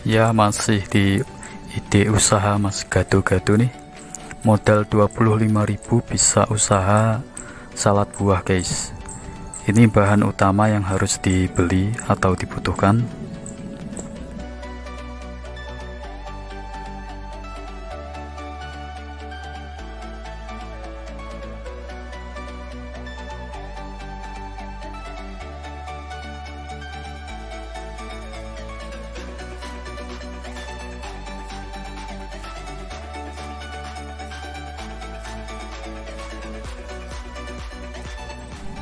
Ya, masih di ide usaha Mas Gado-Gado nih. Modal 25.000 bisa usaha salad buah guys. Ini bahan utama yang harus dibeli atau dibutuhkan.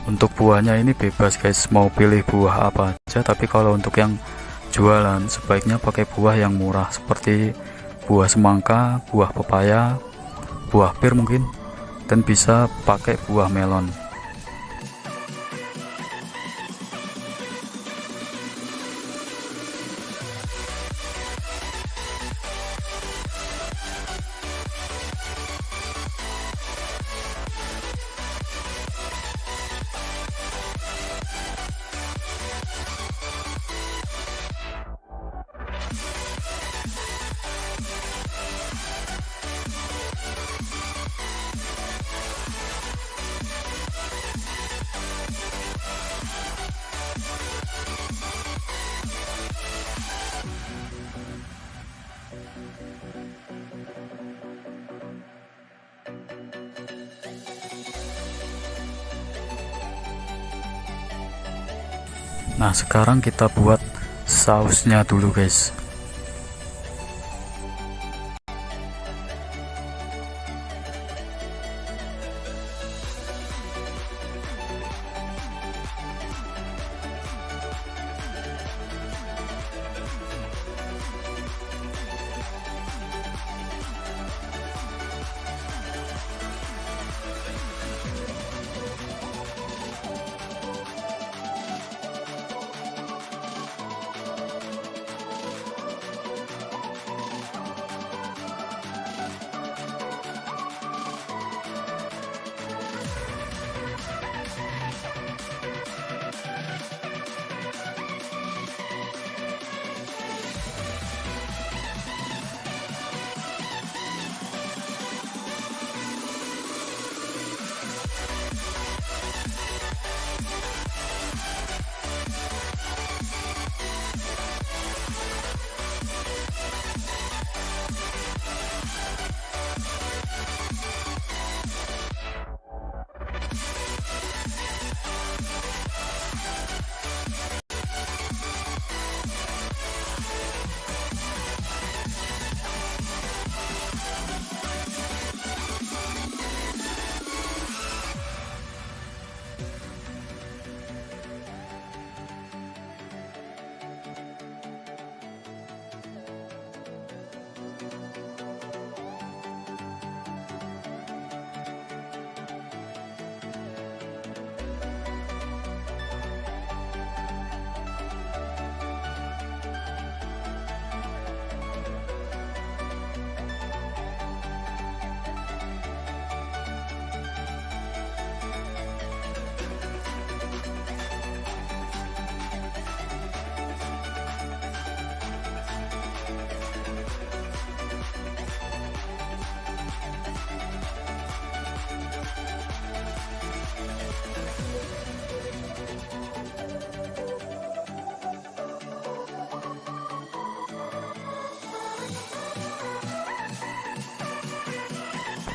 Untuk buahnya ini bebas guys, mau pilih buah apa aja, tapi kalau untuk yang jualan sebaiknya pakai buah yang murah seperti buah semangka, buah pepaya, buah pir mungkin, dan bisa pakai buah melon. Nah, sekarang kita buat sausnya dulu guys.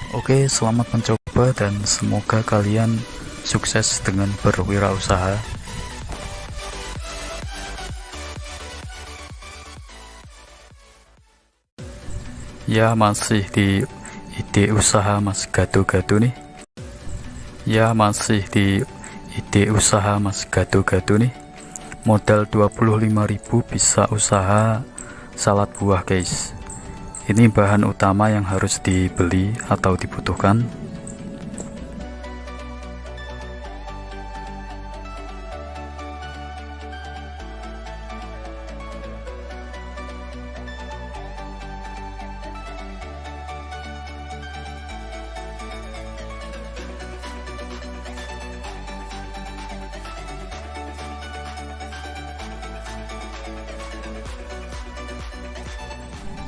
Oke, selamat mencoba dan semoga kalian sukses dengan berwirausaha. Ya, masih di ide usaha Mas Gado-Gado nih. Ya, masih di ide usaha Mas Gado-Gado nih. Modal 25.000 bisa usaha salad buah guys. Ini bahan utama yang harus dibeli atau dibutuhkan.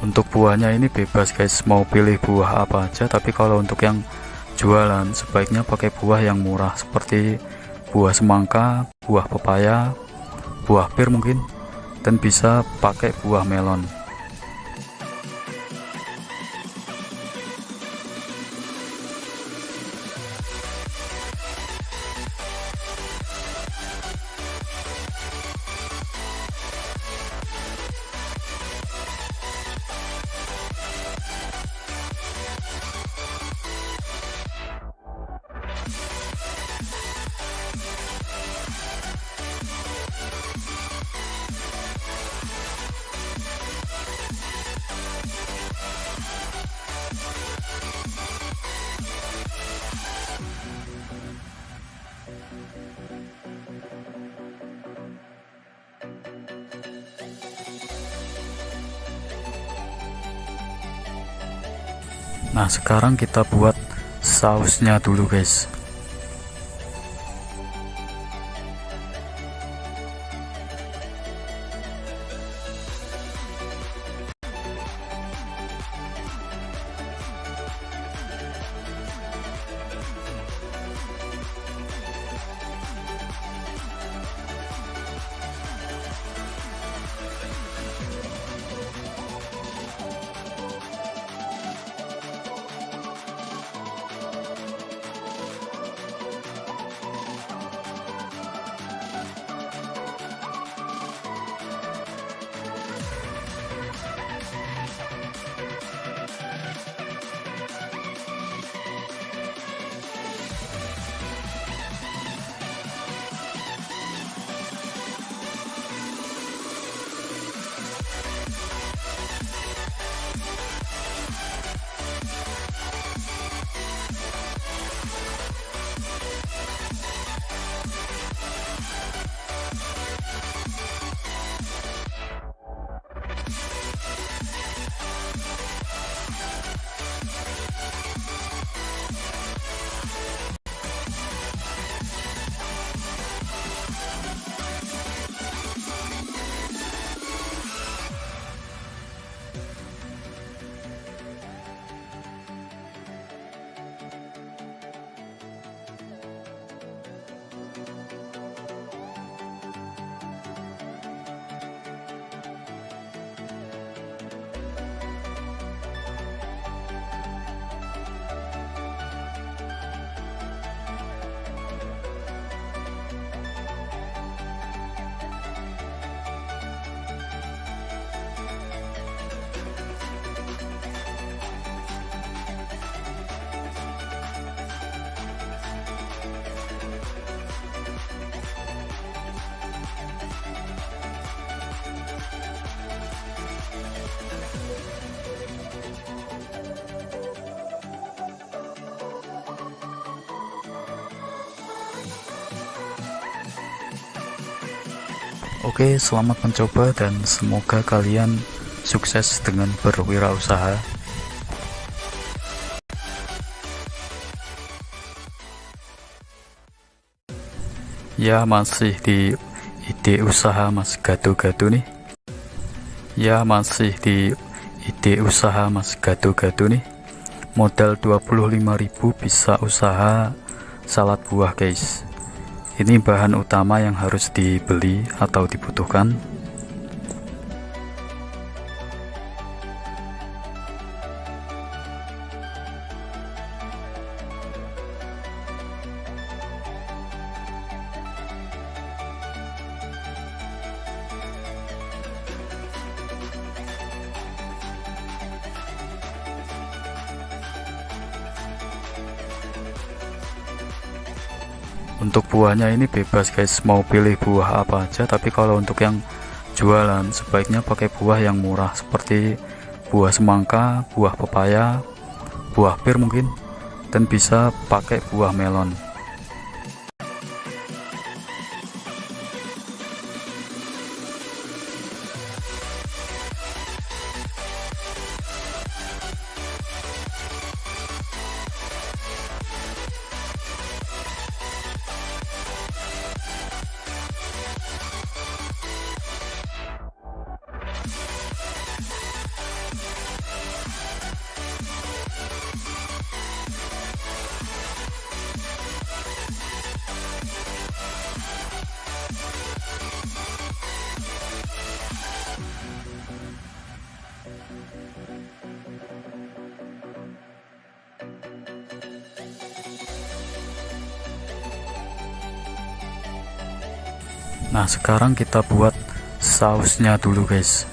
Untuk buahnya ini bebas guys, mau pilih buah apa aja, tapi kalau untuk yang jualan sebaiknya pakai buah yang murah seperti buah semangka, buah pepaya, buah pir mungkin, dan bisa pakai buah melon. Nah, sekarang kita buat sausnya dulu guys. Oke, selamat mencoba dan semoga kalian sukses dengan berwirausaha. Ya, masih di ide usaha Mas Gado-Gado nih. Ya, masih di ide usaha Mas Gado-Gado nih. Modal 25.000 bisa usaha salad buah guys. Ini bahan utama yang harus dibeli atau dibutuhkan. Untuk buahnya ini bebas guys, mau pilih buah apa aja, tapi kalau untuk yang jualan sebaiknya pakai buah yang murah seperti buah semangka, buah pepaya, buah pir mungkin, dan bisa pakai buah melon. Nah, sekarang kita buat sausnya dulu guys.